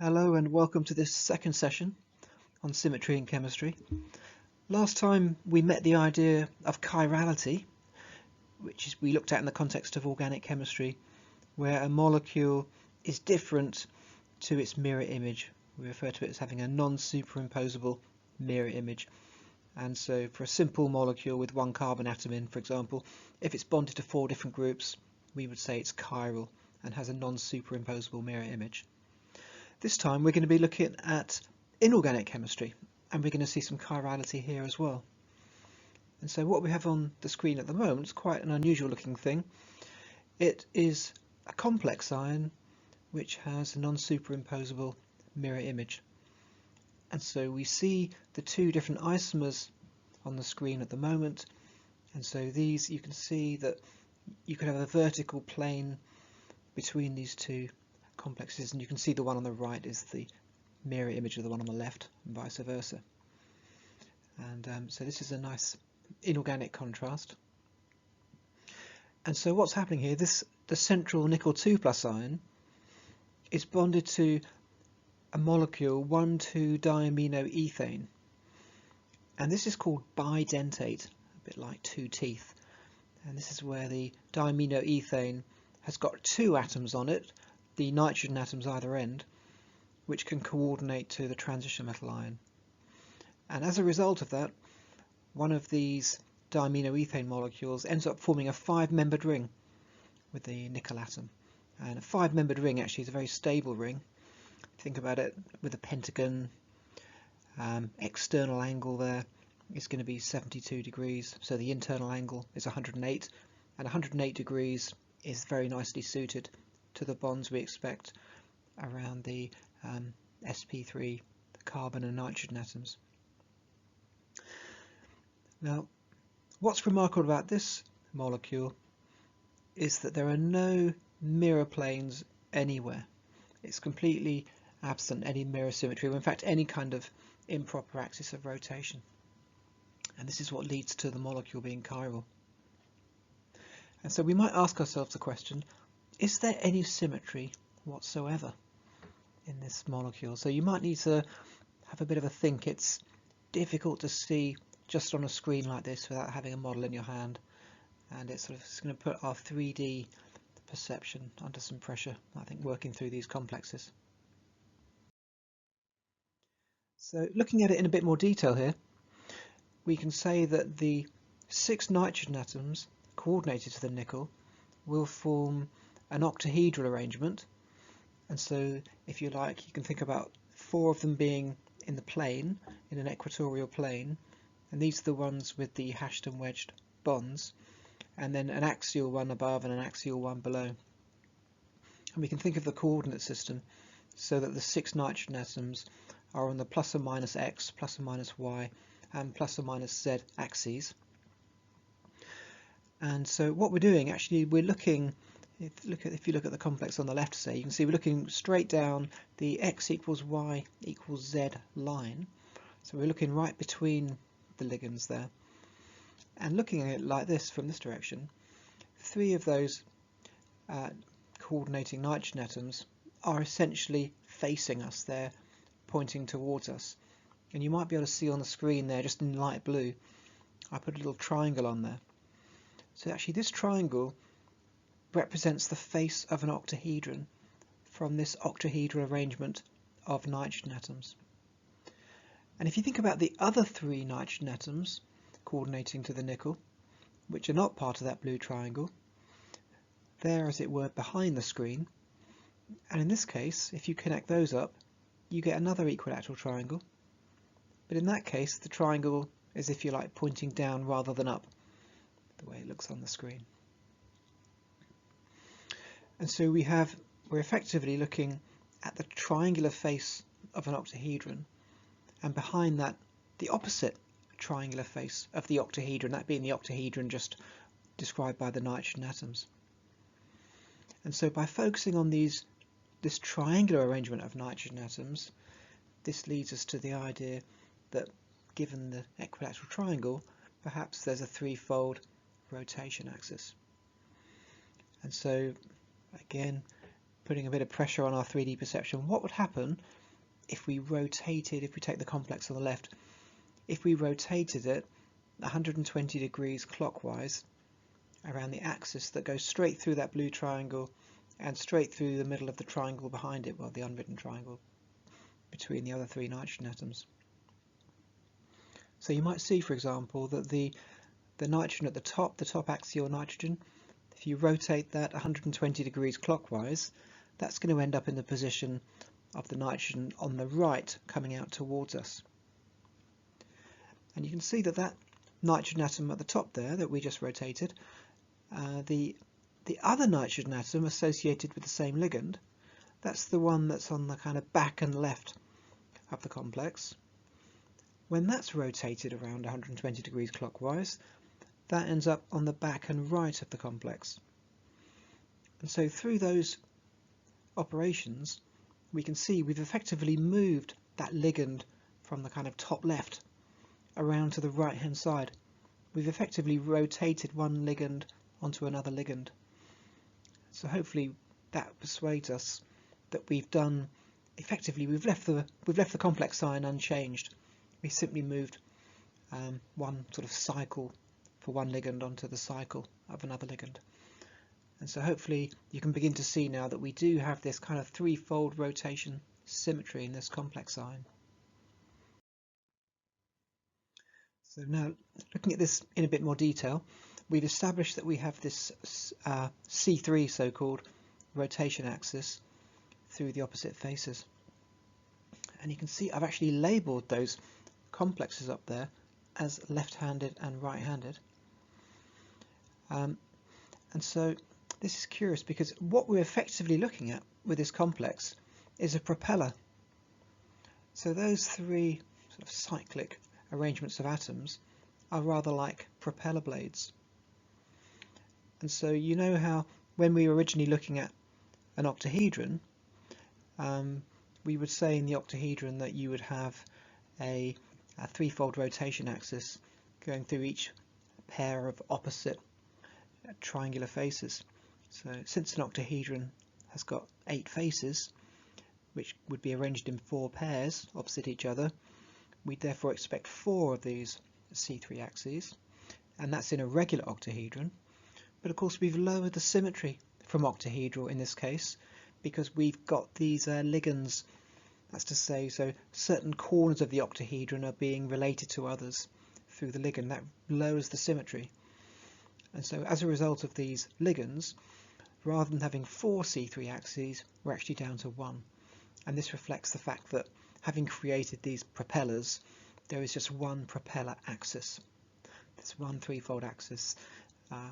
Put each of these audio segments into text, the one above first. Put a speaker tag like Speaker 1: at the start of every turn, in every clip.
Speaker 1: Hello and welcome to this second session on symmetry in chemistry. Last time we met the idea of chirality, which is we looked at in the context of organic chemistry, where a molecule is different to its mirror image. We refer to it as having a non-superimposable mirror image. And so for a simple molecule with one carbon atom in, for example, if it's bonded to 4 different groups, we would say it's chiral and has a non-superimposable mirror image. This time we're going to be looking at inorganic chemistry, and we're going to see some chirality here as well. And so what we have on the screen at the moment is quite an unusual looking thing. It is a complex ion which has a non-superimposable mirror image. And so we see the 2 different isomers on the screen at the moment, and so these, you can see that you could have a vertical plane between these 2 complexes, and you can see the one on the right is the mirror image of the one on the left and vice versa. And so this is a nice inorganic contrast. And so what's happening here, the central nickel 2+ ion is bonded to a molecule 1,2-diaminoethane, and this is called bidentate, a bit like 2 teeth. And this is where the diaminoethane has got 2 atoms on it, the nitrogen atoms either end, which can coordinate to the transition metal ion. And as a result of that, one of these diaminoethane molecules ends up forming a 5-membered ring with the nickel atom. And a 5-membered ring actually is a very stable ring. Think about it with a pentagon. External angle there is going to be 72 degrees, so the internal angle is 108, and 108 degrees is very nicely suited to the bonds we expect around the sp3, the carbon and nitrogen atoms. Now, what's remarkable about this molecule is that there are no mirror planes anywhere. It's completely absent any mirror symmetry, or in fact any kind of improper axis of rotation. And this is what leads to the molecule being chiral. And so we might ask ourselves the question, is there any symmetry whatsoever in this molecule? So you might need to have a bit of a think. It's difficult to see just on a screen like this without having a model in your hand, and it's going to put our 3D perception under some pressure, I think, working through these complexes. So looking at it in a bit more detail here, we can say that the 6 nitrogen atoms coordinated to the nickel will form an octahedral arrangement. And so, if you like, you can think about 4 of them being in the plane, in an equatorial plane, and these are the ones with the hashed and wedged bonds, and then an axial one above and an axial one below. And we can think of the coordinate system so that the 6 nitrogen atoms are on the plus or minus x, plus or minus y, and plus or minus z axes. And so what we're doing, actually, we're looking, if you look at the complex on the left, say, you can see we're looking straight down the x equals y equals z line. So we're looking right between the ligands there. And looking at it like this from this direction, 3 of those coordinating nitrogen atoms are essentially facing us. They're pointing towards us. And you might be able to see on the screen there, just in light blue, I put a little triangle on there. So actually this triangle represents the face of an octahedron from this octahedral arrangement of nitrogen atoms. And if you think about the other 3 nitrogen atoms coordinating to the nickel, which are not part of that blue triangle, they're, as it were, behind the screen. And in this case, if you connect those up, you get another equilateral triangle. But in that case, the triangle is, if you like, pointing down rather than up, the way it looks on the screen. And so we're effectively looking at the triangular face of an octahedron, and behind that, the opposite triangular face of the octahedron, that being the octahedron just described by the nitrogen atoms. And so by focusing on this triangular arrangement of nitrogen atoms, this leads us to the idea that, given the equilateral triangle, perhaps there's a 3-fold rotation axis. And so, again, putting a bit of pressure on our 3D perception. What would happen if we rotated, if we take the complex on the left, if we rotated it 120 degrees clockwise around the axis that goes straight through that blue triangle and straight through the middle of the triangle behind it, well, the unwritten triangle between the other 3 nitrogen atoms. So you might see, for example, that the nitrogen at the top axial nitrogen, if you rotate that 120 degrees clockwise, that's going to end up in the position of the nitrogen on the right coming out towards us. And you can see that that nitrogen atom at the top there that we just rotated, the other nitrogen atom associated with the same ligand, that's the one that's on the kind of back and left of the complex. When that's rotated around 120 degrees clockwise, that ends up on the back and right of the complex. And so through those operations, we can see we've effectively moved that ligand from the kind of top left around to the right hand side. We've effectively rotated one ligand onto another ligand. So hopefully that persuades us that we've done effectively, we've left the complex sign unchanged. We simply moved one sort of cycle for one ligand onto the cycle of another ligand. And so hopefully you can begin to see now that we do have this kind of threefold rotation symmetry in this complex sign. So now, looking at this in a bit more detail, we've established that we have this C3 so-called rotation axis through the opposite faces. And you can see I've actually labelled those complexes up there as left-handed and right-handed. And so this is curious because what we're effectively looking at with this complex is a propeller. So those 3 sort of cyclic arrangements of atoms are rather like propeller blades. And so you know how when we were originally looking at an octahedron, we would say in the octahedron that you would have a threefold rotation axis going through each pair of opposite triangular faces. So since an octahedron has got 8 faces, which would be arranged in 4 pairs opposite each other, we'd therefore expect 4 of these C3 axes, and that's in a regular octahedron. But of course we've lowered the symmetry from octahedral in this case because we've got these ligands. That's to say, so certain corners of the octahedron are being related to others through the ligand. That lowers the symmetry. And so as a result of these ligands, rather than having 4 C3 axes, we're actually down to 1. And this reflects the fact that having created these propellers, there is just one propeller axis. There's one threefold axis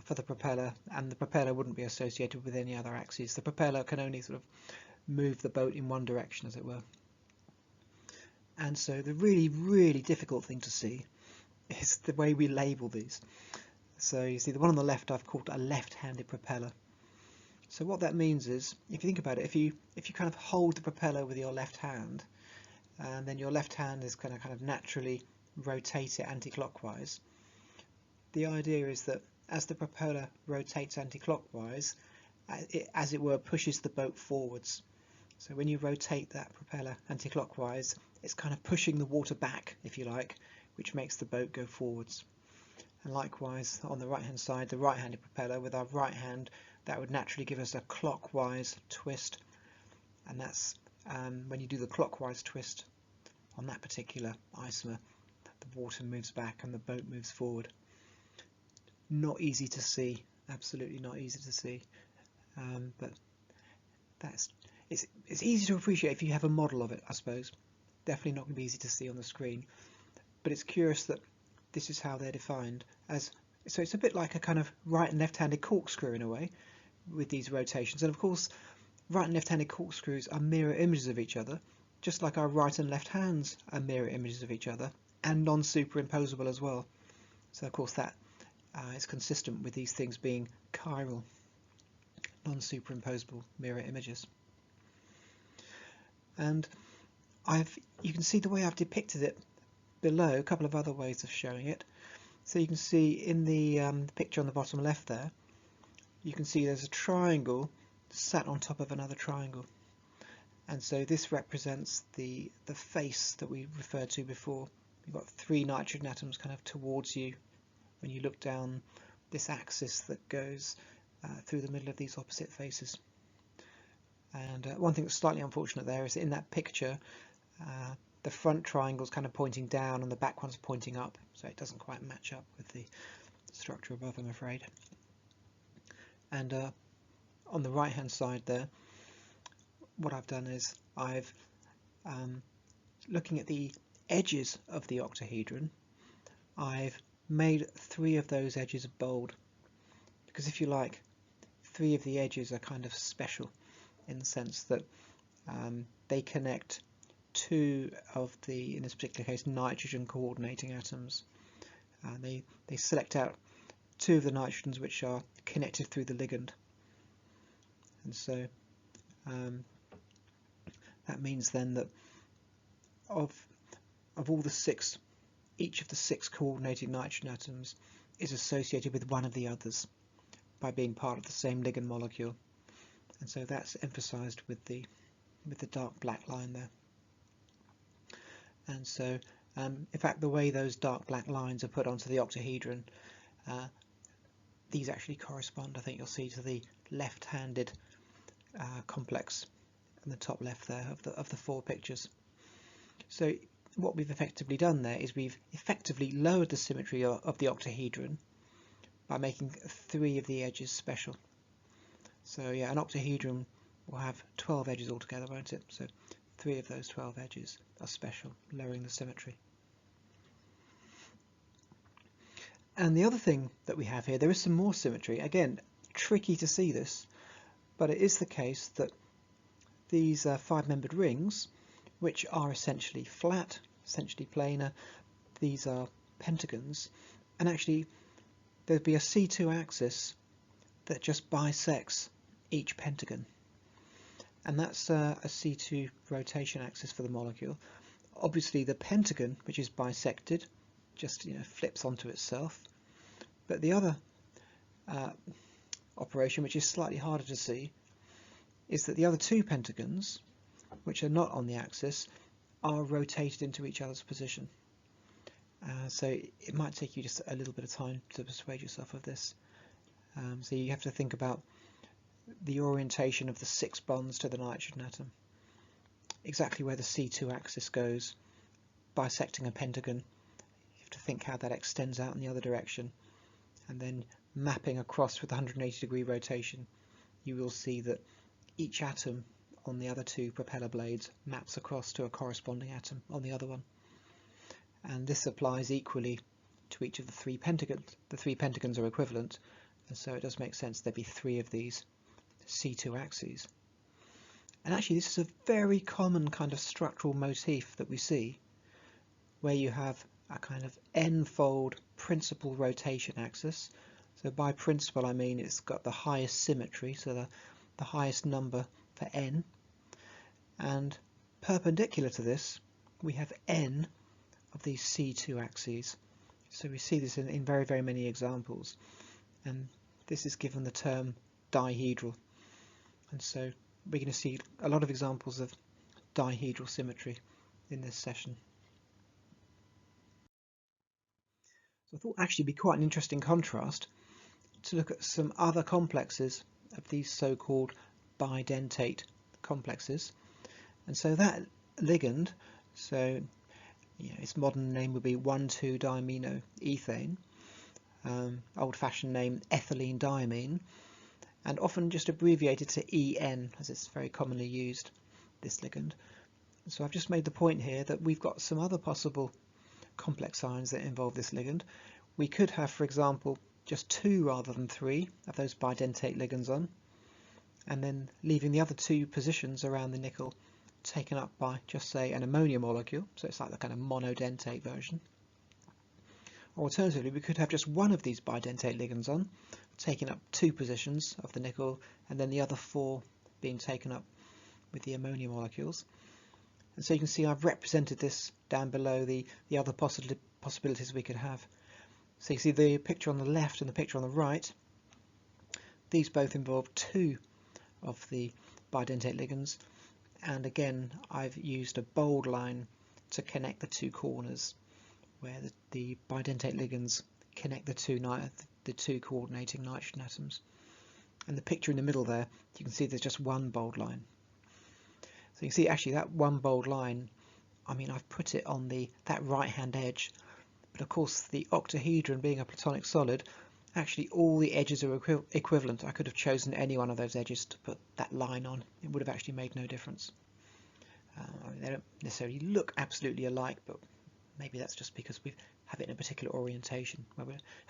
Speaker 1: for the propeller, and the propeller wouldn't be associated with any other axes. The propeller can only sort of move the boat in one direction, as it were. And so the really, really difficult thing to see is the way we label these. So you see the one on the left I've called a left-handed propeller. So what that means is, if you think about it, if you kind of hold the propeller with your left hand, and then your left hand is going to kind of naturally rotate it anti-clockwise, the idea is that as the propeller rotates anti-clockwise, it, as it were, pushes the boat forwards. So when you rotate that propeller anti-clockwise, it's kind of pushing the water back, if you like, which makes the boat go forwards. And likewise, on the right-hand side, the right-handed propeller, with our right hand, that would naturally give us a clockwise twist. And that's when you do the clockwise twist on that particular isomer, the water moves back and the boat moves forward. Not easy to see, absolutely not easy to see. But it's easy to appreciate if you have a model of it, I suppose. Definitely not going to be easy to see on the screen. But it's curious that this is how they're defined. So it's a bit like a kind of right and left-handed corkscrew in a way with these rotations. And of course, right and left-handed corkscrews are mirror images of each other, just like our right and left hands are mirror images of each other, and non-superimposable as well. So of course that is consistent with these things being chiral, non-superimposable mirror images. And you can see the way I've depicted it below, a couple of other ways of showing it. So you can see in the picture on the bottom left there, you can see there's a triangle sat on top of another triangle. And so this represents the face that we referred to before. You've got 3 nitrogen atoms kind of towards you when you look down this axis that goes through the middle of these opposite faces. And one thing that's slightly unfortunate there is that in that picture the front triangle is kind of pointing down and the back one's pointing up, so it doesn't quite match up with the structure above, I'm afraid. And on the right hand side there, what I've done is I've looking at the edges of the octahedron, I've made 3 of those edges bold, because if you like, 3 of the edges are kind of special in the sense that they connect 2 of the, in this particular case, nitrogen coordinating atoms. They select out 2 of the nitrogens which are connected through the ligand, and so that means then that of all the 6, each of the 6 coordinating nitrogen atoms is associated with one of the others by being part of the same ligand molecule, and so that's emphasized with the dark black line there. And so in fact the way those dark black lines are put onto the octahedron, these actually correspond, I think you'll see, to the left-handed complex in the top left there of the 4 pictures. So what we've effectively done there is we've effectively lowered the symmetry of the octahedron by making 3 of the edges special. So yeah, an octahedron will have 12 edges altogether, won't it? So 3 of those 12 edges are special, lowering the symmetry. And the other thing that we have here, there is some more symmetry. Again, tricky to see this, but it is the case that these 5-membered rings, which are essentially flat, essentially planar, these are pentagons, and actually there'd be a C2 axis that just bisects each pentagon, and that's a C2 rotation axis for the molecule. Obviously the pentagon, which is bisected, just flips onto itself, but the other operation, which is slightly harder to see, is that the other 2 pentagons, which are not on the axis, are rotated into each other's position. So it might take you just a little bit of time to persuade yourself of this. So you have to think about the orientation of the 6 bonds to the nitrogen atom, exactly where the C2 axis goes, bisecting a pentagon. You have to think how that extends out in the other direction, and then mapping across with 180-degree rotation, you will see that each atom on the other 2 propeller blades maps across to a corresponding atom on the other one. And this applies equally to each of the 3 pentagons. The 3 pentagons are equivalent, and so it does make sense there'd be 3 of these C2 axes. And actually this is a very common kind of structural motif that we see, where you have a kind of n-fold principal rotation axis. So by principal I mean it's got the highest symmetry, so the highest number for n, and perpendicular to this we have n of these C2 axes. So we see this in very, very many examples, and this is given the term dihedral. And so we're going to see a lot of examples of dihedral symmetry in this session. So I thought actually it'd be quite an interesting contrast to look at some other complexes of these so-called bidentate complexes. And so that ligand, so its modern name would be 1,2-diaminoethane, old-fashioned name ethylene diamine, and often just abbreviated to EN as it's very commonly used, this ligand. So I've just made the point here that we've got some other possible complex ions that involve this ligand. We could have, for example, just 2 rather than 3 of those bidentate ligands on, and then leaving the other 2 positions around the nickel taken up by just say an ammonia molecule, so it's like the kind of monodentate version. Or alternatively, we could have just 1 of these bidentate ligands on, taking up 2 positions of the nickel, and then the other 4 being taken up with the ammonia molecules. And so you can see I've represented this down below, the other possibilities we could have. So you see the picture on the left and the picture on the right, these both involve 2 of the bidentate ligands, and again I've used a bold line to connect the two corners where the bidentate ligands connect the two coordinating nitrogen atoms. And the picture in the middle there, you can see there's just one bold line. So you can see actually that one bold line, I mean, I've put it on that right hand edge, but of course the octahedron being a platonic solid, actually all the edges are equivalent. I could have chosen any one of those edges to put that line on. It would have actually made no difference. I mean, they don't necessarily look absolutely alike, but maybe that's just because we have it in a particular orientation.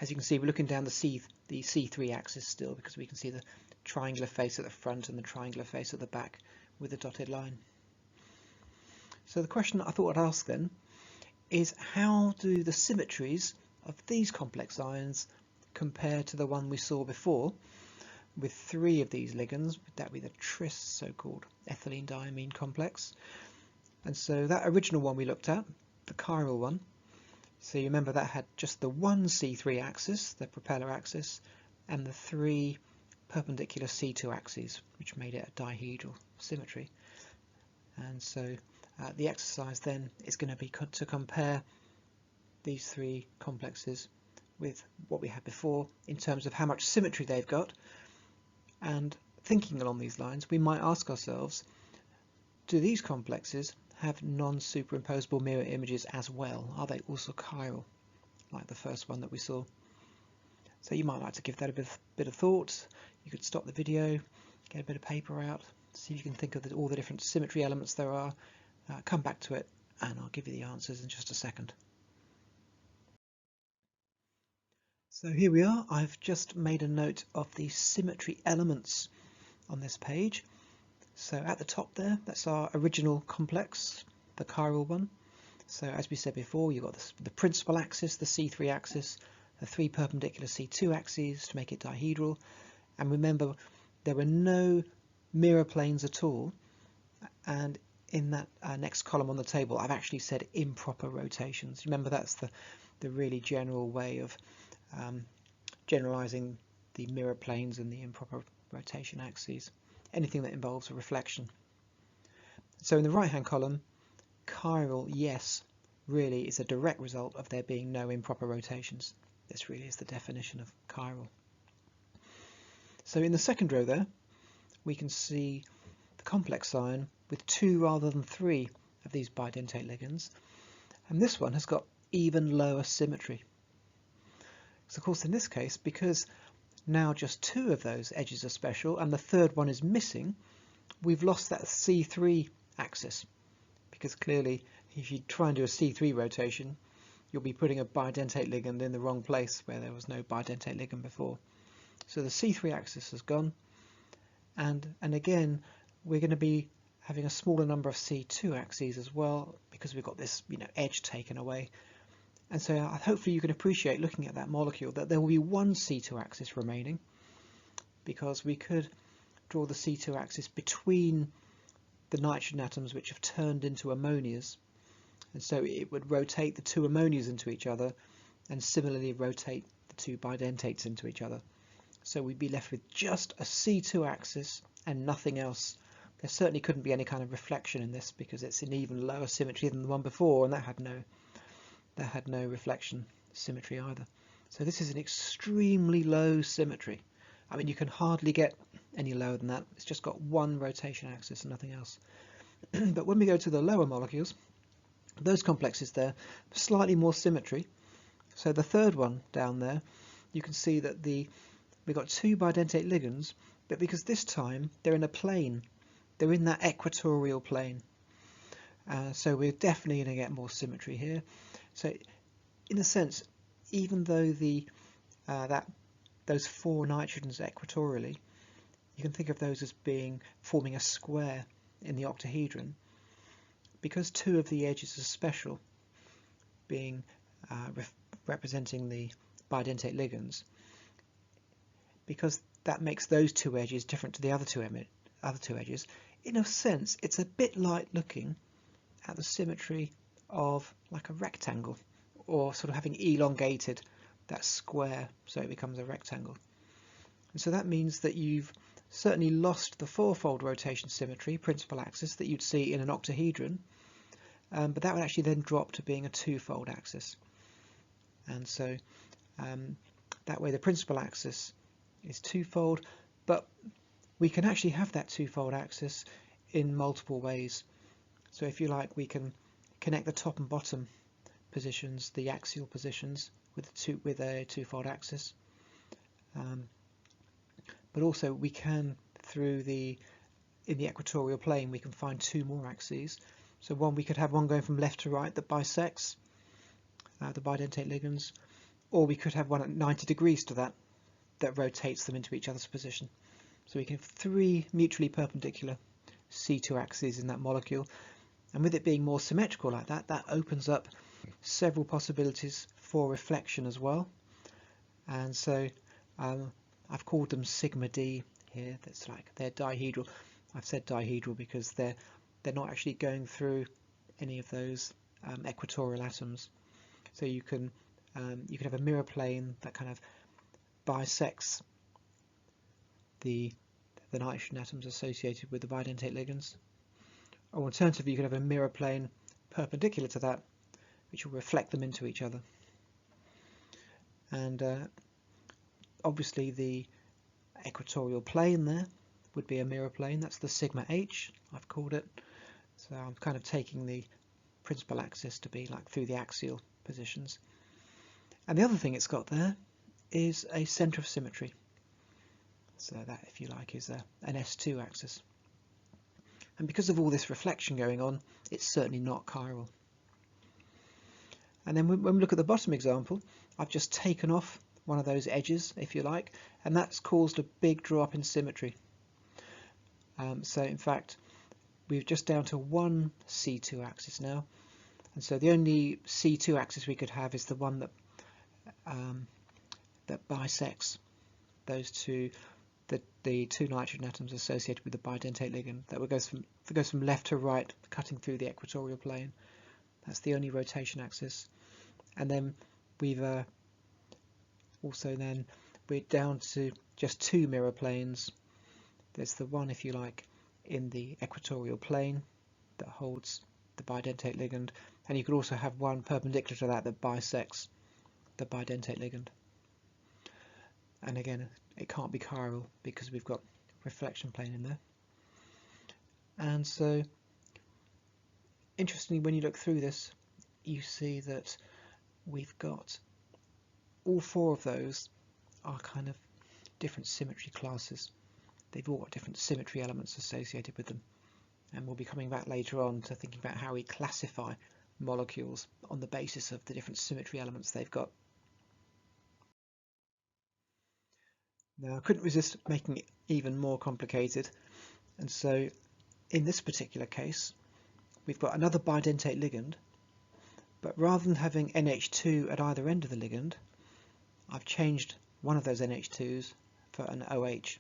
Speaker 1: As you can see, we're looking down the C3 axis still, because we can see the triangular face at the front and the triangular face at the back with the dotted line. So the question I thought I'd ask then is, how do the symmetries of these complex ions compare to the one we saw before with 3 of these ligands? Would that be the tris, so-called ethylene diamine complex? And so that original one we looked at, the chiral one, so you remember that had just the one C3 axis, the propeller axis, and the 3 perpendicular C2 axes, which made it a dihedral symmetry. And so the exercise then is going to be to compare these 3 complexes with what we had before in terms of how much symmetry they've got. And thinking along these lines, we might ask ourselves, do these complexes have non-superimposable mirror images as well? Are they also chiral, like the first one that we saw? So you might like to give that a bit of thought. You could stop the video, get a bit of paper out, see if you can think of all the different symmetry elements there are, come back to it, and I'll give you the answers in just a second. So here we are. I've just made a note of the symmetry elements on this page. So at the top there, that's our original complex, the chiral one. So as we said before, you've got the principal axis, the C3 axis, the 3 perpendicular C2 axes to make it dihedral. And remember, there were no mirror planes at all. And in that next column on the table, I've actually said improper rotations. Remember, that's the really general way of generalizing the mirror planes and the improper rotation axes. Anything that involves a reflection. So in the right hand column, chiral, yes, really is a direct result of there being no improper rotations. This really is the definition of chiral. So in the second row there, we can see the complex ion with 2 rather than 3 of these bidentate ligands, and this one has got even lower symmetry. So of course in this case, because now just 2 of those edges are special and the third one is missing, we've lost that C3 axis, because clearly if you try and do a C3 rotation, you'll be putting a bidentate ligand in the wrong place where there was no bidentate ligand before. So the C3 axis has gone, and again we're going to be having a smaller number of C2 axes as well, because we've got this edge taken away. And so hopefully you can appreciate, looking at that molecule, that there will be one C2 axis remaining, because we could draw the C2 axis between the nitrogen atoms which have turned into ammonias, and so it would rotate the 2 ammonias into each other and similarly rotate the 2 bidentates into each other. So we'd be left with just a C2 axis and nothing else. There certainly couldn't be any kind of reflection in this, because it's in even lower symmetry than the one before, and that had no reflection symmetry either. So this is an extremely low symmetry. I mean, you can hardly get any lower than that. It's just got one rotation axis and nothing else. But when we go to the lower molecules, those complexes there, slightly more symmetry. So the third one down there, you can see that we've got 2 bidentate ligands, but because this time they're in a plane, they're in that equatorial plane. So we're definitely going to get more symmetry here. So in a sense, even though those 4 nitrogens equatorially, you can think of those as forming a square in the octahedron, because 2 of the edges are special, being representing the bidentate ligands, because that makes those 2 edges different to the other two edges. In a sense, it's a bit like looking at the symmetry of like a rectangle, or sort of having elongated that square so it becomes a rectangle. And so that means that you've certainly lost the fourfold rotation symmetry, principal axis, that you'd see in an octahedron, but that would actually then drop to being a twofold axis. And so that way the principal axis is twofold, but we can actually have that twofold axis in multiple ways. So if you like, we can connect the top and bottom positions, the axial positions, with a twofold axis. But also we can, in the equatorial plane, we can find two more axes. So we could have one going from left to right that bisects the bidentate ligands, or we could have one at 90 degrees to that rotates them into each other's position. So we can have three mutually perpendicular C2 axes in that molecule, and with it being more symmetrical like that, that opens up several possibilities for reflection as well. And so I've called them sigma D here. That's like they're dihedral. I've said dihedral because they're not actually going through any of those equatorial atoms. So you can have a mirror plane that kind of bisects the nitrogen atoms associated with the bidentate ligands. Or alternatively, you could have a mirror plane perpendicular to that, which will reflect them into each other. And obviously the equatorial plane there would be a mirror plane. That's the sigma H, I've called it. So I'm kind of taking the principal axis to be like through the axial positions. And the other thing it's got there is a centre of symmetry. So that, if you like, is an S2 axis. And because of all this reflection going on, it's certainly not chiral. And then when we look at the bottom example, I've just taken off one of those edges, if you like, and that's caused a big drop in symmetry. So in fact, we're just down to one C2 axis now, and so the only C2 axis we could have is the one that bisects those two, the two nitrogen atoms associated with the bidentate ligand. That goes from left to right, cutting through the equatorial plane. That's the only rotation axis. And then we're down to just two mirror planes. There's the one, if you like, in the equatorial plane that holds the bidentate ligand, and you could also have one perpendicular to that bisects the bidentate ligand. And again, it can't be chiral because we've got reflection plane in there. And so, interestingly, when you look through this, you see that we've got all four of those are kind of different symmetry classes. They've all got different symmetry elements associated with them, and we'll be coming back later on to thinking about how we classify molecules on the basis of the different symmetry elements they've got. Now, I couldn't resist making it even more complicated, and so in this particular case we've got another bidentate ligand, but rather than having NH2 at either end of the ligand, I've changed one of those NH2s for an OH.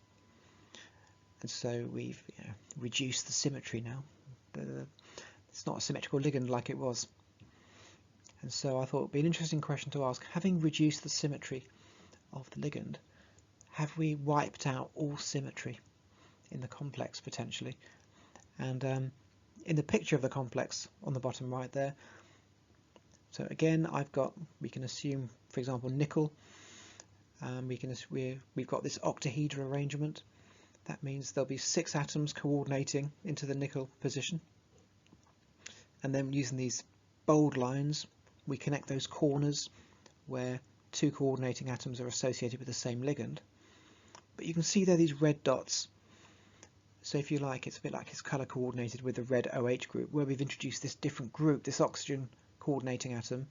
Speaker 1: And so we've reduced the symmetry now. It's not a symmetrical ligand like it was. And so I thought it would be an interesting question to ask, having reduced the symmetry of the ligand, have we wiped out all symmetry in the complex potentially? And in the picture of the complex on the bottom right there, so again we can assume, for example, nickel. We've got this octahedral arrangement. That means there'll be 6 atoms coordinating into the nickel position, and then using these bold lines we connect those corners where 2 coordinating atoms are associated with the same ligand. But you can see there these red dots. So if you like, it's a bit like it's colour coordinated with the red OH group, where we've introduced this different group, this oxygen coordinating atom.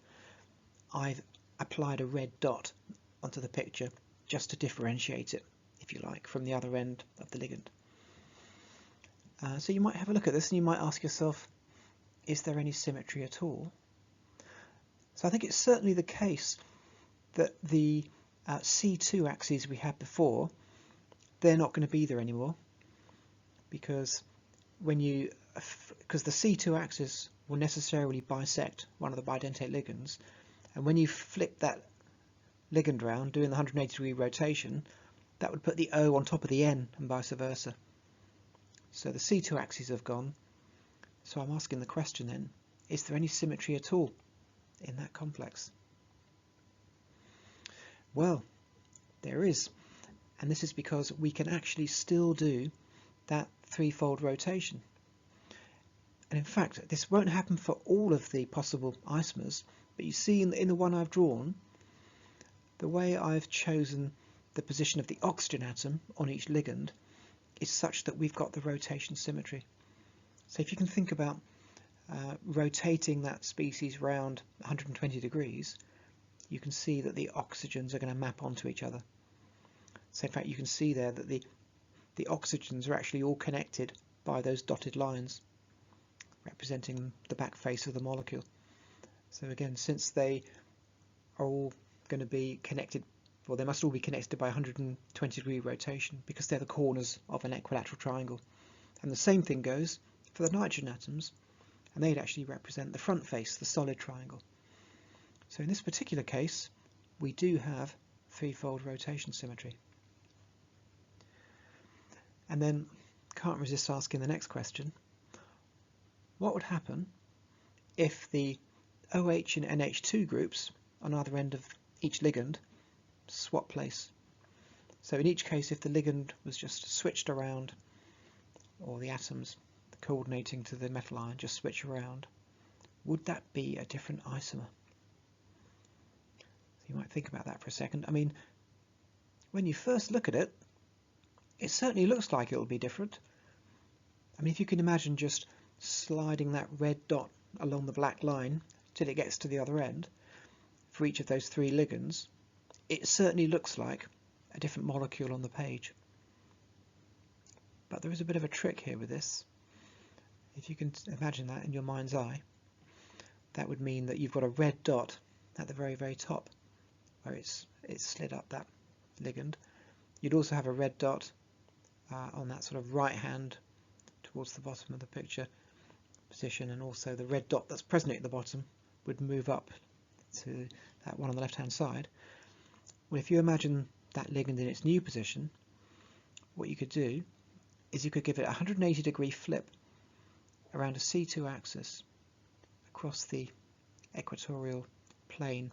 Speaker 1: I've applied a red dot onto the picture just to differentiate it, if you like, from the other end of the ligand. So you might have a look at this and you might ask yourself, is there any symmetry at all? So I think it's certainly the case that the C2 axes we had before, they're not going to be there anymore, because the C2 axis will necessarily bisect one of the bidentate ligands, and when you flip that ligand round doing the 180 degree rotation, that would put the O on top of the N and vice versa. So the C2 axes have gone. So I'm asking the question then, is there any symmetry at all in that complex? Well, there is, and this is because we can actually still do that threefold rotation. And in fact, this won't happen for all of the possible isomers, but you see in the one I've drawn, the way I've chosen the position of the oxygen atom on each ligand is such that we've got the rotation symmetry. So if you can think about rotating that species round 120 degrees, you can see that the oxygens are going to map onto each other. So in fact you can see there that the oxygens are actually all connected by those dotted lines representing the back face of the molecule. So again, since they are all going to be connected, well, they must all be connected by 120 degree rotation because they're the corners of an equilateral triangle. And the same thing goes for the nitrogen atoms, and they'd actually represent the front face, the solid triangle. So in this particular case, we do have threefold rotation symmetry. And then, can't resist asking the next question, what would happen if the OH and NH2 groups on either end of each ligand swap place? So in each case, if the ligand was just switched around, or the atoms coordinating to the metal ion just switch around, would that be a different isomer? So you might think about that for a second. I mean, when you first look at it, it certainly looks like it'll be different. I mean, if you can imagine just sliding that red dot along the black line till it gets to the other end for each of those three ligands, it certainly looks like a different molecule on the page. But there is a bit of a trick here with this. If you can imagine that in your mind's eye, that would mean that you've got a red dot at the very, very top where it's slid up that ligand. You'd also have a red dot on that sort of right hand towards the bottom of the picture position, and also the red dot that's present at the bottom would move up to that one on the left hand side. Well, if you imagine that ligand in its new position, what you could do is you could give it a 180 degree flip around a C2 axis across the equatorial plane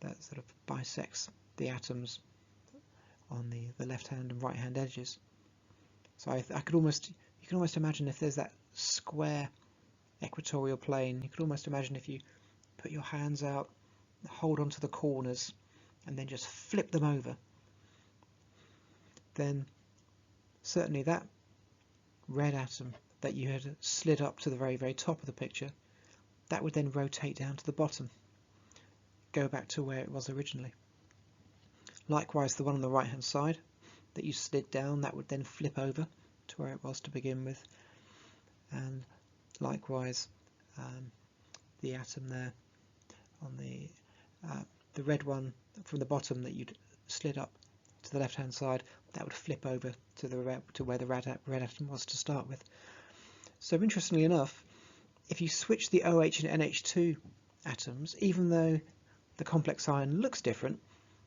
Speaker 1: that sort of bisects the atoms on the left hand and right hand edges. So I could almost, you can almost imagine if there's that square equatorial plane, you could almost imagine if you put your hands out, hold onto the corners and then just flip them over, then certainly that red atom that you had slid up to the very, very top of the picture, that would then rotate down to the bottom, go back to where it was originally. Likewise, the one on the right hand side that you slid down, that would then flip over to where it was to begin with. And likewise, the atom there on the red one from the bottom that you'd slid up to the left hand side, that would flip over to where the red atom was to start with. So interestingly enough, if you switch the OH and NH2 atoms, even though the complex ion looks different,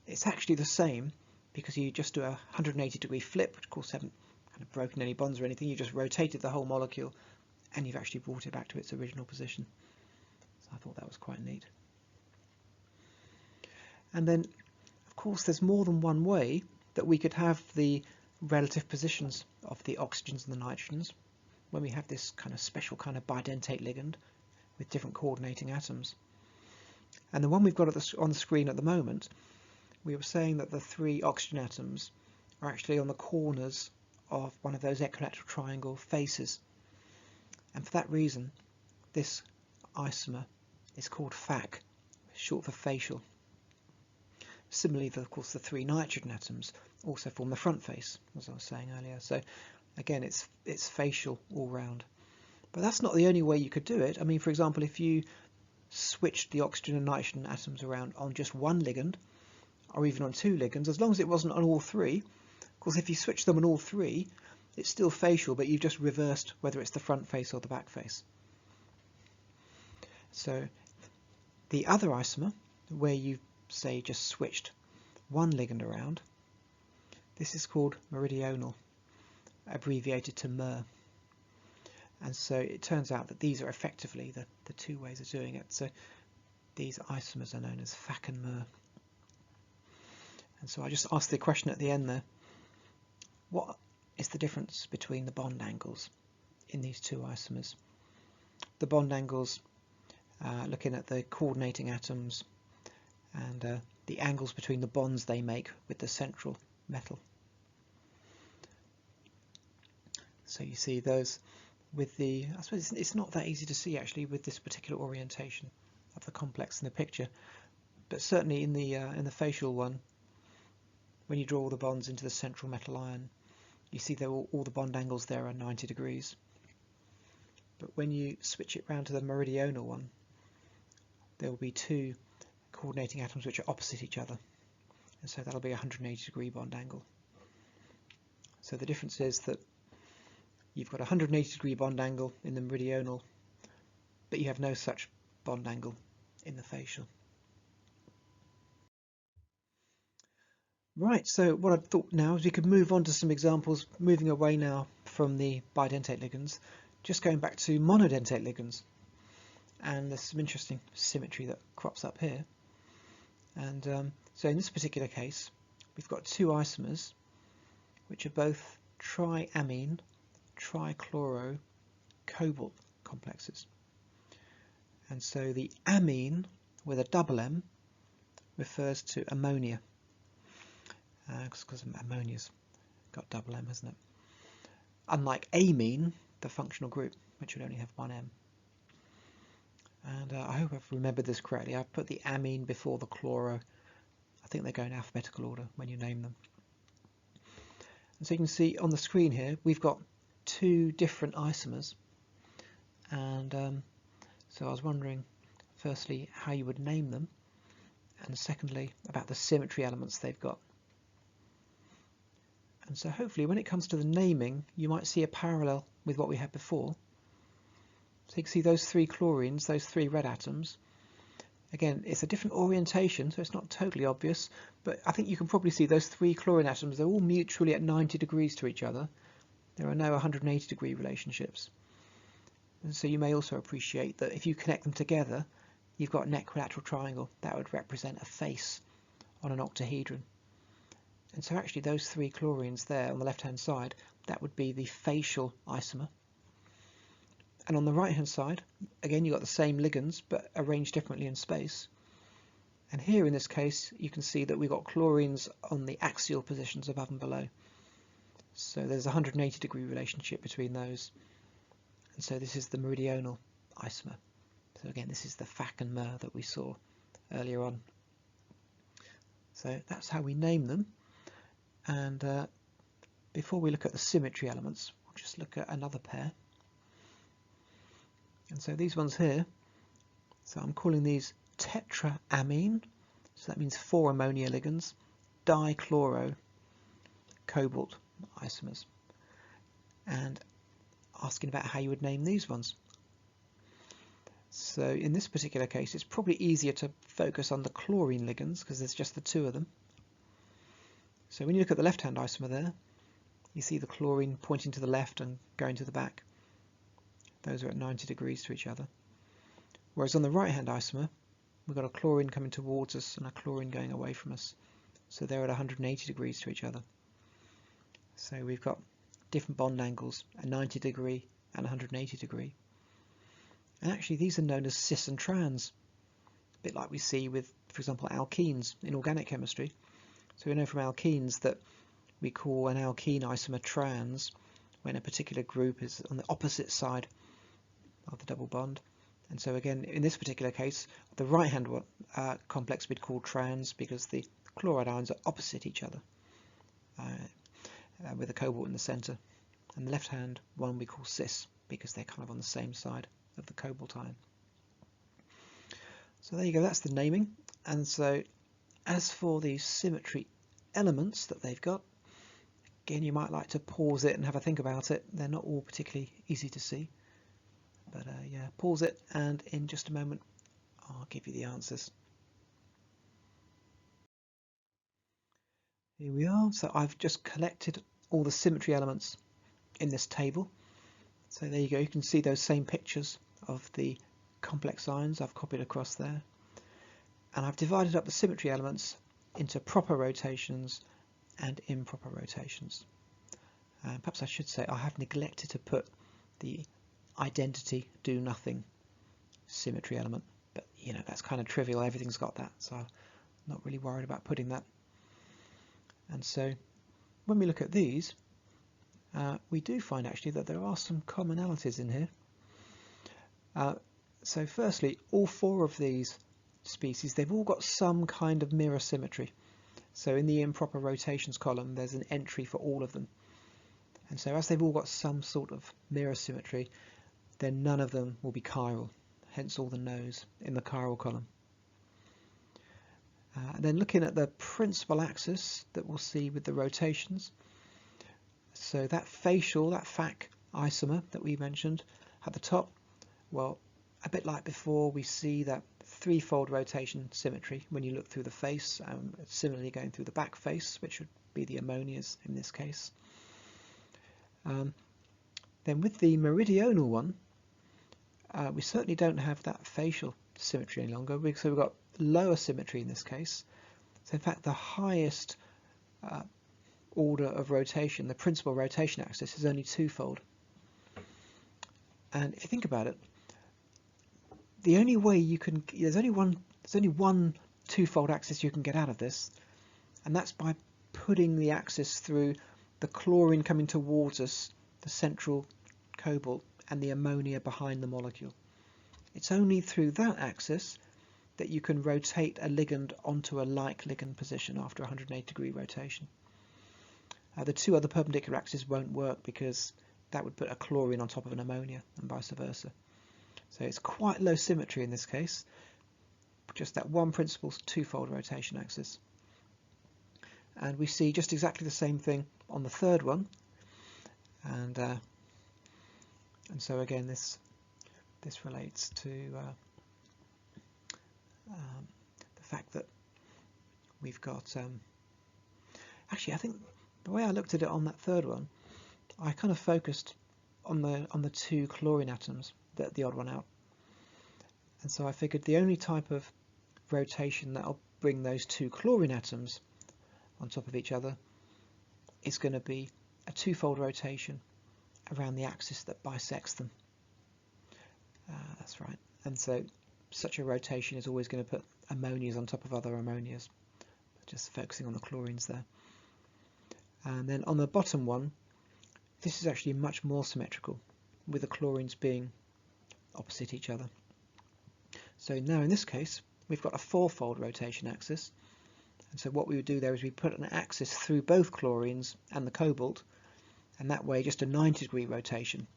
Speaker 1: it's actually the same, because you just do a 180 degree flip, which of course haven't kind of broken any bonds or anything, you just rotated the whole molecule and you've actually brought it back to its original position. So I thought that was quite neat. And then of course there's more than one way that we could have the relative positions of the oxygens and the nitrogens when we have this kind of special kind of bidentate ligand with different coordinating atoms. And the one we've got on the screen at the moment, we were saying that the three oxygen atoms are actually on the corners of one of those equilateral triangle faces. And for that reason, this isomer is called FAC, short for facial. Similarly, of course, the three nitrogen atoms also form the front face, as I was saying earlier. So again, it's facial all round. But that's not the only way you could do it. I mean, for example, if you switched the oxygen and nitrogen atoms around on just one ligand, or even on two ligands, as long as it wasn't on all three. Of course, if you switch them on all three, it's still facial, but you've just reversed whether it's the front face or the back face. So the other isomer, where you say just switched one ligand around, This is called meridional, abbreviated to mer. And so it turns out that these are effectively the two ways of doing it. So these isomers are known as Fak and mer. And so I just asked the question at the end there, what is the difference between the bond angles in these two isomers? The bond angles, looking at the coordinating atoms and the angles between the bonds they make with the central metal. So you see those with the, I suppose it's not that easy to see actually with this particular orientation of the complex in the picture, but certainly in the facial one, when you draw all the bonds into the central metal ion, you see that all the bond angles there are 90 degrees. But when you switch it round to the meridional one, there will be two coordinating atoms which are opposite each other, and so that'll be a 180 degree bond angle. So the difference is that you've got a 180 degree bond angle in the meridional, but you have no such bond angle in the facial. Right, so what I thought now is we could move on to some examples, moving away now from the bidentate ligands, just going back to monodentate ligands. And there's some interesting symmetry that crops up here. And so in this particular case, we've got two isomers, which are both triamine, trichloro, cobalt complexes. And so the amine with a double M refers to ammonia, because ammonia's got double M, hasn't it? Unlike amine, the functional group, which would only have one M. And I hope I've remembered this correctly. I've put the amine before the chloro. I think they go in alphabetical order when you name them. And so you can see on the screen here, we've got two different isomers. And so I was wondering, firstly, how you would name them, and secondly, about the symmetry elements they've got. And so hopefully when it comes to the naming, you might see a parallel with what we had before. So you can see those three chlorines, those three red atoms. Again, it's a different orientation, so it's not totally obvious, but I think you can probably see those three chlorine atoms, they're all mutually at 90 degrees to each other. There are no 180 degree relationships. And so you may also appreciate that if you connect them together, you've got an equilateral triangle that would represent a face on an octahedron. And so actually those three chlorines there on the left hand side, that would be the facial isomer. And on the right hand side, again you've got the same ligands but arranged differently in space. And here in this case you can see that we've got chlorines on the axial positions above and below. So there's a 180 degree relationship between those. And so this is the meridional isomer. So again, this is the Fak and mer that we saw earlier on. So that's how we name them. And before we look at the symmetry elements, we'll just look at another pair. And so these ones here, so I'm calling these tetraamine, so that means 4 ammonia ligands, dichloro, cobalt isomers, and asking about how you would name these ones. So in this particular case, it's probably easier to focus on the chlorine ligands because there's just the two of them. So when you look at the left-hand isomer there, you see the chlorine pointing to the left and going to the back. Those are at 90 degrees to each other. Whereas on the right-hand isomer, we've got a chlorine coming towards us and a chlorine going away from us. So they're at 180 degrees to each other. So we've got different bond angles, a 90 degree and 180 degree. And actually these are known as cis and trans, a bit like we see with, for example, alkenes in organic chemistry. So we know from alkenes that we call an alkene isomer trans when a particular group is on the opposite side of the double bond. And so again, in this particular case, the right-hand complex we'd call trans because the chloride ions are opposite each other with a cobalt in the centre. And the left-hand one we call cis because they're kind of on the same side of the cobalt ion. So there you go, that's the naming. And so as for the symmetry elements that they've got, again you might like to pause it and have a think about it. They're not all particularly easy to see, but yeah, pause it and in just a moment I'll give you the answers. Here we are. So I've just collected all the symmetry elements in this table. So there you go, you can see those same pictures of the complex ions I've copied across there. And I've divided up the symmetry elements into proper rotations and improper rotations. Perhaps I should say I have neglected to put the identity do nothing symmetry element, but you know, that's kind of trivial, everything's got that, so I'm not really worried about putting that. And so when we look at these, we do find actually that there are some commonalities in here. So firstly, all four of these species, they've all got some kind of mirror symmetry. So in the improper rotations column, there's an entry for all of them. And so as they've all got some sort of mirror symmetry, then none of them will be chiral, hence all the no's in the chiral column. Then looking at the principal axis that we'll see with the rotations, so that facial, that FAC isomer that we mentioned at the top, well, a bit like before, we see that threefold rotation symmetry when you look through the face, similarly going through the back face, which would be the ammonias in this case. Then with the meridional one, we certainly don't have that facial symmetry any longer, so we've got lower symmetry in this case. So in fact the highest order of rotation, the principal rotation axis, is only twofold. And if you think about it, the only way you can, there's only one twofold axis you can get out of this, and that's by putting the axis through the chlorine coming towards us, the central cobalt, and the ammonia behind the molecule. It's only through that axis that you can rotate a ligand onto a like ligand position after 180-degree rotation. The two other perpendicular axes won't work because that would put a chlorine on top of an ammonia and vice versa. So it's quite low symmetry in this case, just that one principal twofold rotation axis. And we see just exactly the same thing on the third one, and so again this relates to the fact that we've got actually, I think the way I looked at it on that third one, I kind of focused on the two chlorine atoms, the odd one out, and so I figured the only type of rotation that'll bring those two chlorine atoms on top of each other is going to be a twofold rotation around the axis that bisects them. That's right. And so such a rotation is always going to put ammonias on top of other ammonias, just focusing on the chlorines there. And then on the bottom one, this is actually much more symmetrical, with the chlorines being opposite each other. So now in this case, we've got a fourfold rotation axis. And so what we would do there is we put an axis through both chlorines and the cobalt, and that way just a 90-degree rotation.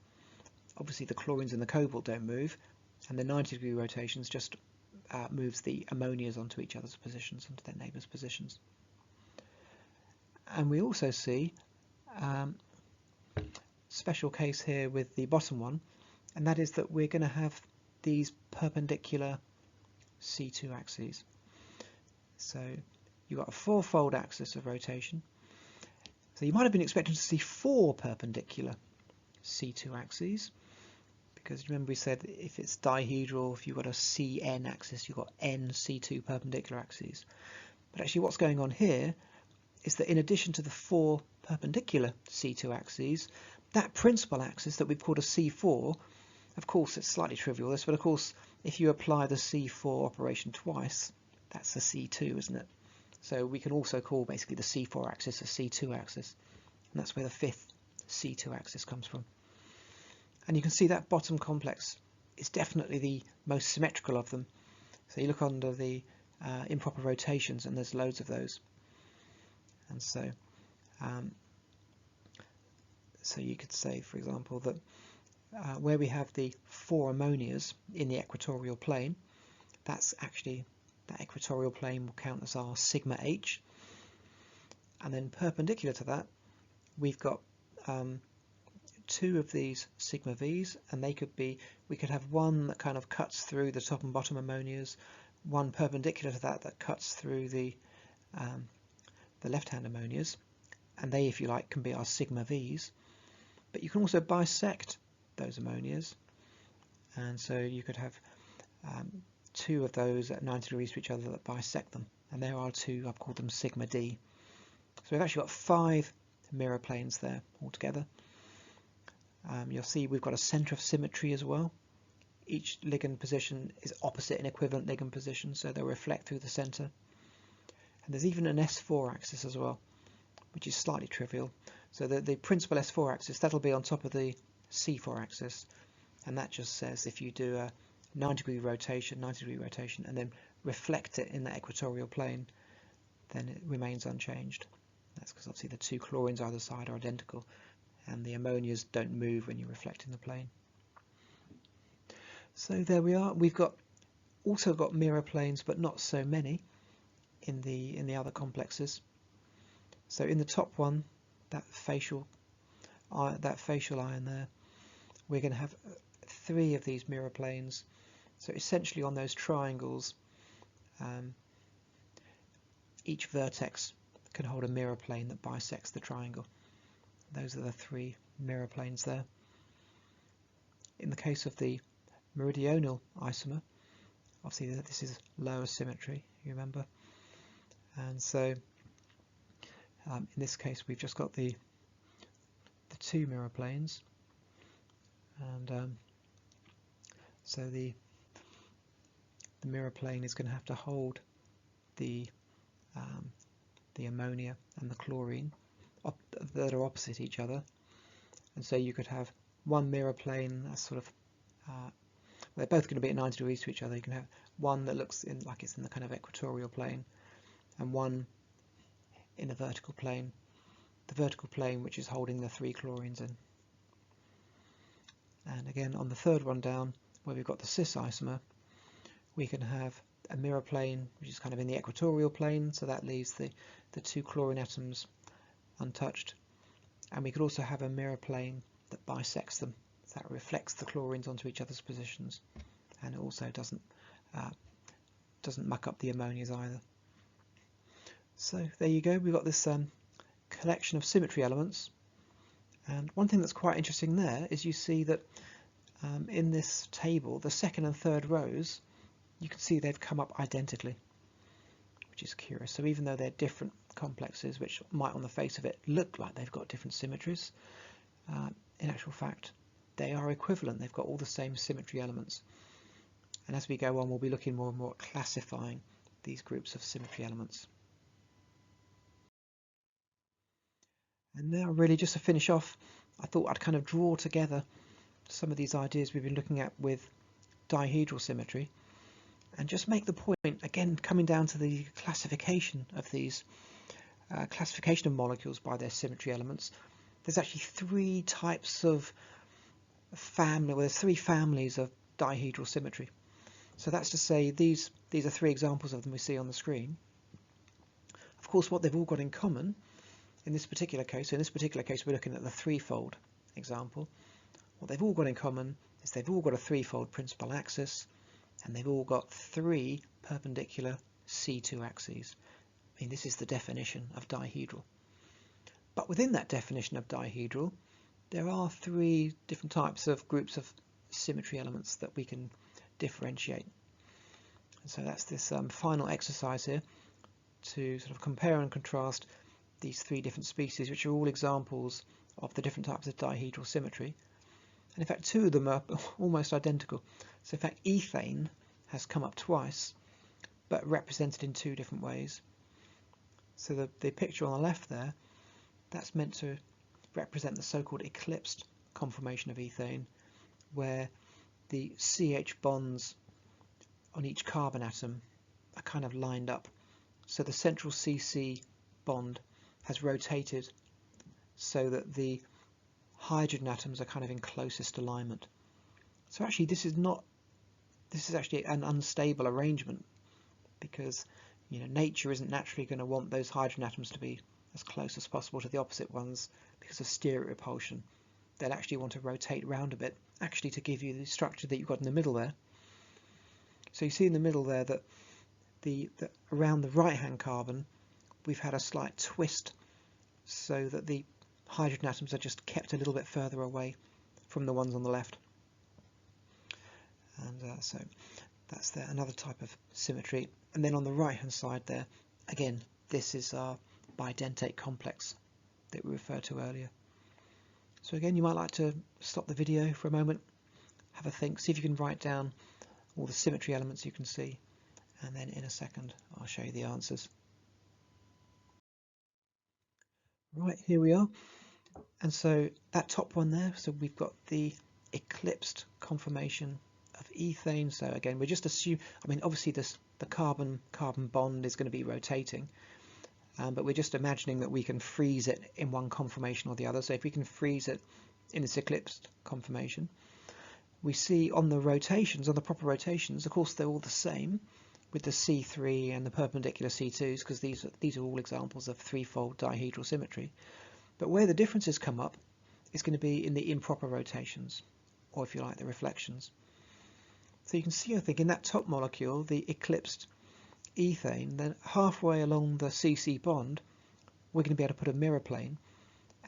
Speaker 1: Obviously the chlorines and the cobalt don't move, and the 90-degree rotations just moves the ammonias onto each other's positions, onto their neighbours' positions. And we also see special case here with the bottom one, and that is that we're going to have these perpendicular C2 axes. So you've got a fourfold axis of rotation. So you might have been expecting to see four perpendicular C2 axes, because remember we said if it's dihedral, if you've got a CN axis, you've got N C2 perpendicular axes. But actually what's going on here is that in addition to the four perpendicular C2 axes, that principal axis that we've called a C4, of course it's slightly trivial this, but of course if you apply the C4 operation twice, that's a C2, isn't it? So we can also call basically the C4 axis a C2 axis, and that's where the fifth C2 axis comes from. And you can see that bottom complex is definitely the most symmetrical of them. So you look under the improper rotations and there's loads of those. And so so you could say, for example, that where we have the four ammonias in the equatorial plane, that's actually, that equatorial plane will count as our sigma H. And then perpendicular to that, we've got two of these sigma V's, and they could be, we could have one that kind of cuts through the top and bottom ammonias, one perpendicular to that that cuts through the the left-hand ammonias, and they, if you like, can be our sigma V's, but you can also bisect those ammonias, and so you could have two of those at 90 degrees to each other that bisect them, and there are two, I've called them sigma D. So we've actually got 5 mirror planes there altogether. You'll see we've got a centre of symmetry as well. Each ligand position is opposite an equivalent ligand position, so they'll reflect through the centre. And there's even an S4 axis as well, which is slightly trivial. So the principal S4 axis, that'll be on top of the C4 axis, and that just says if you do a 90 degree rotation, and then reflect it in that equatorial plane, then it remains unchanged. That's because obviously the two chlorines either side are identical, and the ammonias don't move when you reflect in the plane. So there we are. We've also got mirror planes, but not so many in the other complexes. So in the top one, that facial ion there, we're going to have 3 of these mirror planes. So essentially on those triangles, each vertex can hold a mirror plane that bisects the triangle. Those are the 3 mirror planes there. In the case of the meridional isomer, obviously this is lower symmetry, you remember, and so in this case we've just got the 2 mirror planes, and so the mirror plane is going to have to hold the ammonia and the chlorine that are opposite each other, and so you could have one mirror plane that's sort of they're both going to be at 90 degrees to each other. You can have one that looks like it's in the kind of equatorial plane, and one in the vertical plane, which is holding the 3 chlorines in. And again, on the third one down, where we've got the cis isomer, we can have a mirror plane which is kind of in the equatorial plane, so that leaves the 2 chlorine atoms untouched, and we could also have a mirror plane that bisects them, so that reflects the chlorines onto each other's positions, and it also doesn't muck up the ammonias either. So there you go, we've got this collection of symmetry elements, and one thing that's quite interesting there is you see that in this table, the second and third rows, you can see they've come up identically, which is curious. So even though they're different complexes, which might on the face of it look like they've got different symmetries, in actual fact they are equivalent. They've got all the same symmetry elements, and as we go on we'll be looking more and more at classifying these groups of symmetry elements. And now really just to finish off, I thought I'd kind of draw together some of these ideas we've been looking at with dihedral symmetry, and just make the point, again coming down to the classification of these, classification of molecules by their symmetry elements. There's actually 3 types of family, well, there's 3 families of dihedral symmetry. So that's to say these are 3 examples of them we see on the screen. Of course what they've all got in common in this particular case, we're looking at the threefold example. What they've all got in common is they've all got a threefold principal axis, and they've all got 3 perpendicular C2 axes. I mean, this is the definition of dihedral. But within that definition of dihedral, there are 3 different types of groups of symmetry elements that we can differentiate. And so that's this final exercise here to sort of compare and contrast these 3 different species, which are all examples of the different types of dihedral symmetry. And in fact 2 of them are almost identical. So in fact ethane has come up twice, but represented in 2 different ways. So the picture on the left there, that's meant to represent the so-called eclipsed conformation of ethane, where the CH bonds on each carbon atom are kind of lined up. So the central CC bond has rotated so that the hydrogen atoms are kind of in closest alignment. So actually this is actually an unstable arrangement, because nature isn't naturally going to want those hydrogen atoms to be as close as possible to the opposite ones because of steric repulsion. They'll actually want to rotate round a bit, actually to give you the structure that you've got in the middle there. So you see in the middle there that around the right hand carbon we've had a slight twist so that the hydrogen atoms are just kept a little bit further away from the ones on the left. And so that's there, another type of symmetry. And then on the right hand side there, again, this is our bidentate complex that we referred to earlier. So again, you might like to stop the video for a moment, have a think, see if you can write down all the symmetry elements you can see, and then in a second I'll show you the answers. Right, here we are. And so that top one there, so we've got the eclipsed conformation of ethane. So again, we're just assuming, I mean, obviously the carbon-carbon bond is going to be rotating, but we're just imagining that we can freeze it in one conformation or the other. So if we can freeze it in this eclipsed conformation, we see on the rotations, on the proper rotations, of course they're all the same with the C3 and the perpendicular C2s, because these are all examples of threefold dihedral symmetry. But where the differences come up is going to be in the improper rotations, or if you like, the reflections. So you can see, I think, in that top molecule, the eclipsed ethane, then halfway along the CC bond, we're going to be able to put a mirror plane,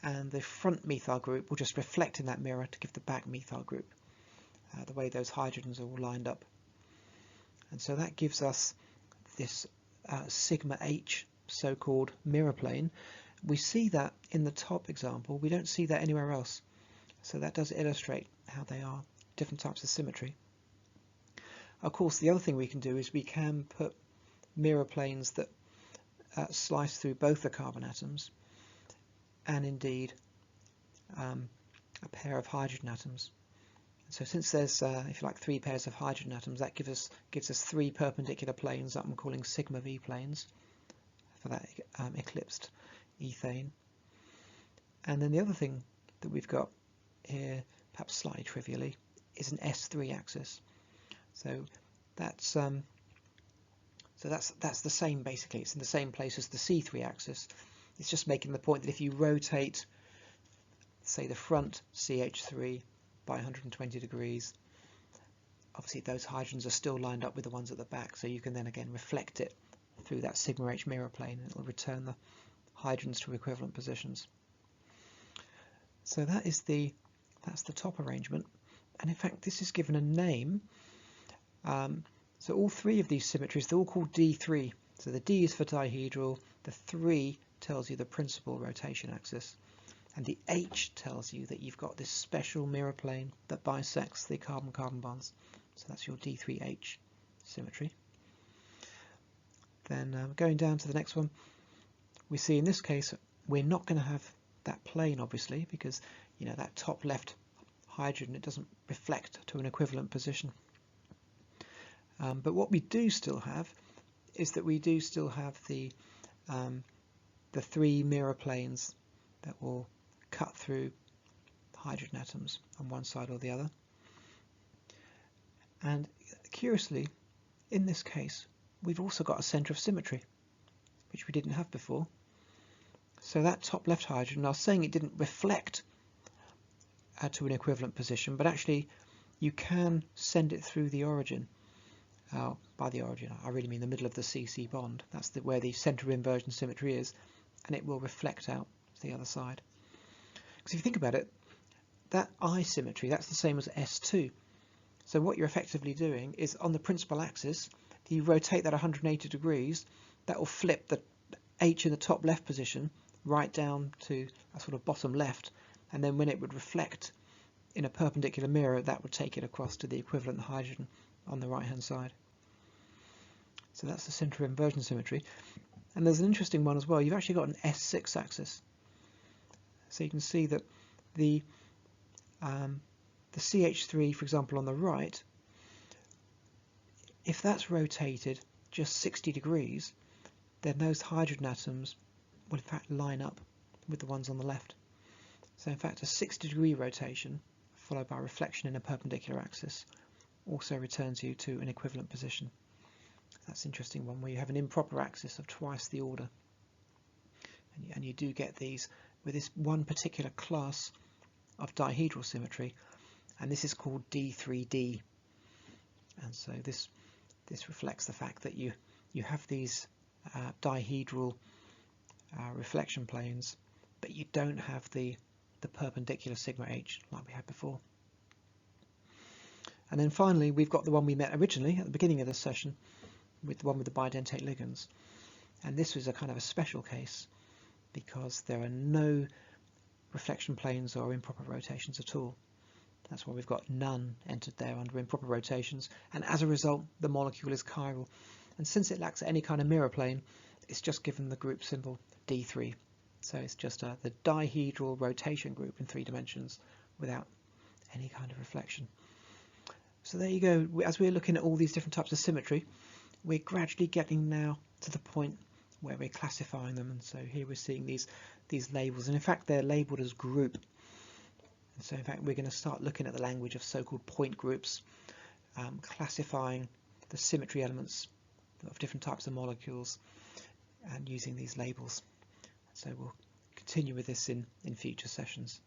Speaker 1: and the front methyl group will just reflect in that mirror to give the back methyl group, the way those hydrogens are all lined up. And so that gives us this sigma H so-called mirror plane. We see that in the top example, we don't see that anywhere else. So that does illustrate how they are different types of symmetry. Of course, the other thing we can do is we can put mirror planes that slice through both the carbon atoms and indeed a pair of hydrogen atoms. So since there's, if you like, 3 pairs of hydrogen atoms, that gives us 3 perpendicular planes that I'm calling sigma V planes for that eclipsed ethane. And then the other thing that we've got here, perhaps slightly trivially, is an S3 axis. So that's the same basically. It's in the same place as the C3 axis. It's just making the point that if you rotate, say, the front CH3 by 120 degrees, obviously those hydrogens are still lined up with the ones at the back, so you can then again reflect it through that sigma H mirror plane, and it will return the hydrogens to equivalent positions. So that's the top arrangement, and in fact this is given a name. So all 3 of these symmetries, they're all called D3. So the D is for dihedral, the 3 tells you the principal rotation axis, and the H tells you that you've got this special mirror plane that bisects the carbon-carbon bonds. So that's your D3H symmetry. Then going down to the next one, we see in this case we're not going to have that plane, obviously, because that top left hydrogen, it doesn't reflect to an equivalent position. But what we do still have is that we do still have the 3 mirror planes that will cut through hydrogen atoms on one side or the other. And curiously, in this case, we've also got a centre of symmetry, which we didn't have before. So that top left hydrogen, I was saying it didn't reflect to an equivalent position, but actually you can send it through the origin. By the origin, I really mean the middle of the CC bond. That's where the centre of inversion symmetry is, and it will reflect out to the other side. Because if you think about it, that I symmetry, that's the same as S2. So what you're effectively doing is on the principal axis, if you rotate that 180 degrees, that will flip the H in the top left position right down to a sort of bottom left, and then when it would reflect in a perpendicular mirror, that would take it across to the equivalent hydrogen on the right hand side. So that's the centre of inversion symmetry. And there's an interesting one as well. You've actually got an S6 axis. So you can see that the CH3, for example, on the right, if that's rotated just 60 degrees, then those hydrogen atoms will in fact line up with the ones on the left. So in fact a 60-degree rotation followed by reflection in a perpendicular axis also returns you to an equivalent position. That's an interesting one, where you have an improper axis of twice the order. And you do get these with this one particular class of dihedral symmetry, and this is called D3D. And so this reflects the fact that you have these dihedral reflection planes, but you don't have the perpendicular sigma h like we had before. And then finally we've got the one we met originally at the beginning of this session, with the one with the bidentate ligands, and this was a kind of a special case because there are no reflection planes or improper rotations at all. That's why we've got none entered there under improper rotations, and as a result the molecule is chiral, and since it lacks any kind of mirror plane, it's just given the group symbol D3. So it's just the dihedral rotation group in 3 dimensions without any kind of reflection. So there you go. As we're looking at all these different types of symmetry, we're gradually getting now to the point where we're classifying them. And so here we're seeing these labels, and in fact they're labeled as group. And so in fact we're going to start looking at the language of so-called point groups, classifying the symmetry elements of different types of molecules and using these labels. So we'll continue with this in future sessions.